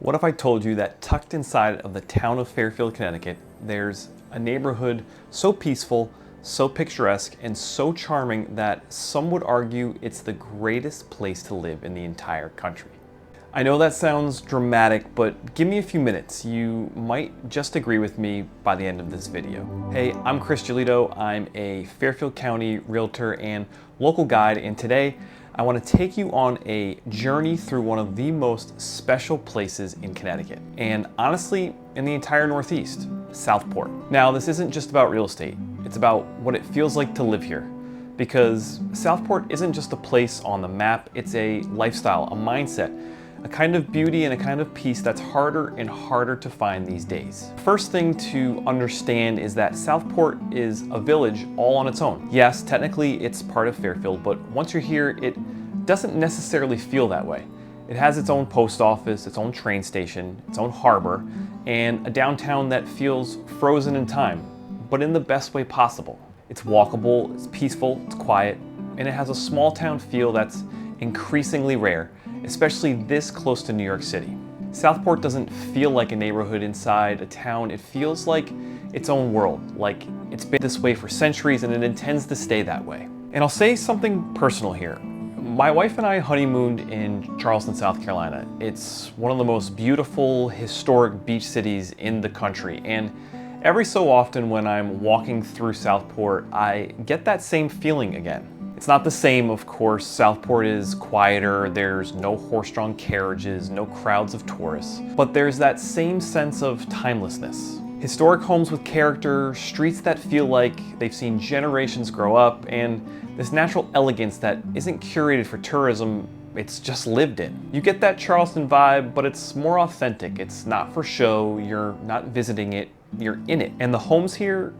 What if I told you that tucked inside of the town of Fairfield, Connecticut, there's a neighborhood so peaceful, so picturesque, and so charming that some would argue it's the greatest place to live in the entire country? I know that sounds dramatic, but give me a few minutes. You might just agree with me by the end of this video. Hey, I'm Chris Giolito. I'm a Fairfield County realtor and local guide, and today I want to take you on a journey through one of the most special places in Connecticut, and honestly, in the entire Northeast, Southport. Now, this isn't just about real estate. It's about what it feels like to live here. Because Southport isn't just a place on the map, it's a lifestyle, a mindset, a kind of beauty and a kind of peace that's harder and harder to find these days. First thing to understand is that Southport is a village all on its own. Yes, technically it's part of Fairfield, but once you're here, it doesn't necessarily feel that way. It has its own post office, its own train station, its own harbor, and a downtown that feels frozen in time, but in the best way possible. It's walkable, it's peaceful, it's quiet, and it has a small town feel that's increasingly rare, especially this close to New York City. Southport doesn't feel like a neighborhood inside a town. It feels like its own world, like it's been this way for centuries and it intends to stay that way. And I'll say something personal here. My wife and I honeymooned in Charleston, South Carolina. It's one of the most beautiful, historic beach cities in the country. And every so often when I'm walking through Southport, I get that same feeling again. It's not the same, of course. Southport is quieter, there's no horse-drawn carriages, no crowds of tourists, but there's that same sense of timelessness. Historic homes with character, streets that feel like they've seen generations grow up, and this natural elegance that isn't curated for tourism, it's just lived in. You get that Charleston vibe, but it's more authentic. It's not for show, you're not visiting it, you're in it. And the homes here,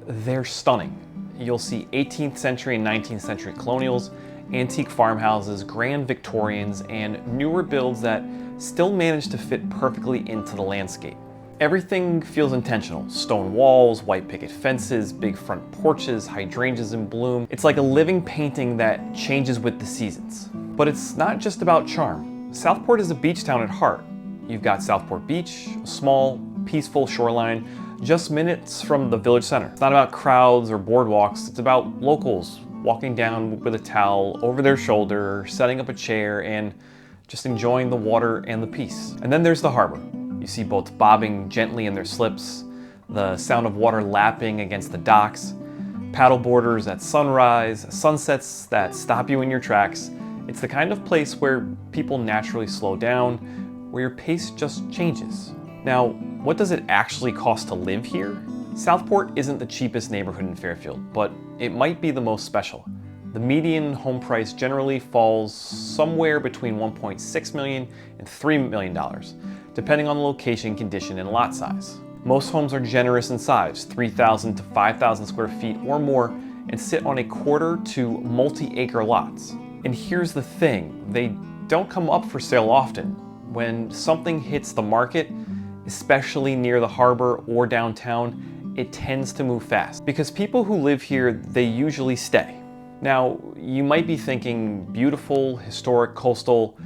they're stunning. You'll see 18th century and 19th century colonials, antique farmhouses, grand Victorians, and newer builds that still manage to fit perfectly into the landscape. Everything feels intentional. Stone walls, white picket fences, big front porches, hydrangeas in bloom. It's like a living painting that changes with the seasons. But it's not just about charm. Southport is a beach town at heart. You've got Southport Beach, a small, peaceful shoreline, just minutes from the village center. It's not about crowds or boardwalks, it's about locals walking down with a towel over their shoulder, setting up a chair, and just enjoying the water and the peace. And then there's the harbor. You see boats bobbing gently in their slips, the sound of water lapping against the docks, paddle boarders at sunrise, sunsets that stop you in your tracks. It's the kind of place where people naturally slow down, where your pace just changes. Now, what does it actually cost to live here? Southport isn't the cheapest neighborhood in Fairfield, but it might be the most special. The median home price generally falls somewhere between $1.6 million and $3 million, depending on the location, condition, and lot size. Most homes are generous in size, 3,000 to 5,000 square feet or more, and sit on a quarter to multi-acre lots. And here's the thing, they don't come up for sale often. When something hits the market, especially near the harbor or downtown, it tends to move fast. Because people who live here, they usually stay. Now, you might be thinking, beautiful, historic, coastal,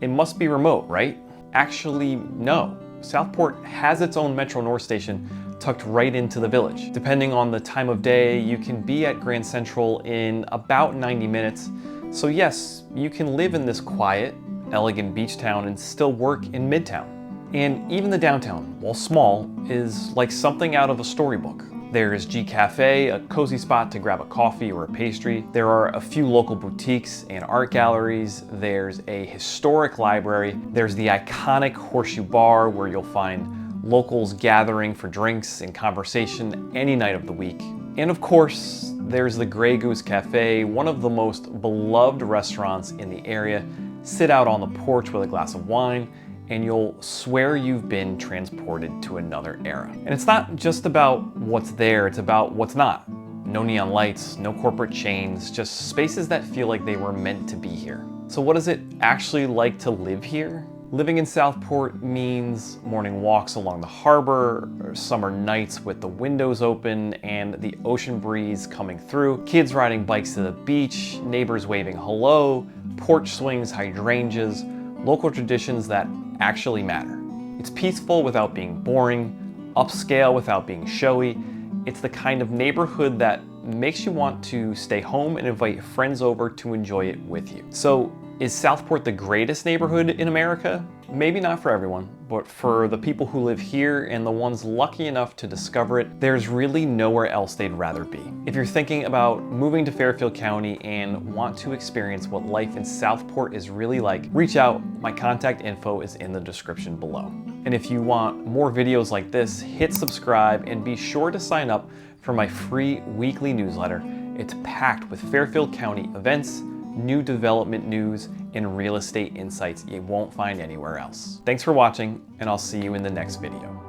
it must be remote, right? Actually, no. Southport has its own Metro North station tucked right into the village. Depending on the time of day, you can be at Grand Central in about 90 minutes. So yes, you can live in this quiet, elegant beach town and still work in Midtown. And even the downtown, while small, is like something out of a storybook. There's Café, a cozy spot to grab a coffee or a pastry. There are a few local boutiques and art galleries. There's a historic library. There's the iconic Horseshoe Bar where you'll find locals gathering for drinks and conversation any night of the week. And of course, there's the Gray Goose Café, one of the most beloved restaurants in the area. Sit out on the porch with a glass of wine, and you'll swear you've been transported to another era. And it's not just about what's there, it's about what's not. No neon lights, no corporate chains, just spaces that feel like they were meant to be here. So what is it actually like to live here? Living in Southport means morning walks along the harbor, or summer nights with the windows open and the ocean breeze coming through, kids riding bikes to the beach, neighbors waving hello, porch swings, hydrangeas, local traditions that actually matter. It's peaceful without being boring, upscale without being showy. It's the kind of neighborhood that makes you want to stay home and invite friends over to enjoy it with you. So, is Southport the greatest neighborhood in America? Maybe not for everyone, but for the people who live here and the ones lucky enough to discover it, there's really nowhere else they'd rather be. If you're thinking about moving to Fairfield County and want to experience what life in Southport is really like, reach out. My contact info is in the description below. And if you want more videos like this, hit subscribe and be sure to sign up for my free weekly newsletter. It's packed with Fairfield County events, new development news, and real estate insights you won't find anywhere else. Thanks for watching, and I'll see you in the next video.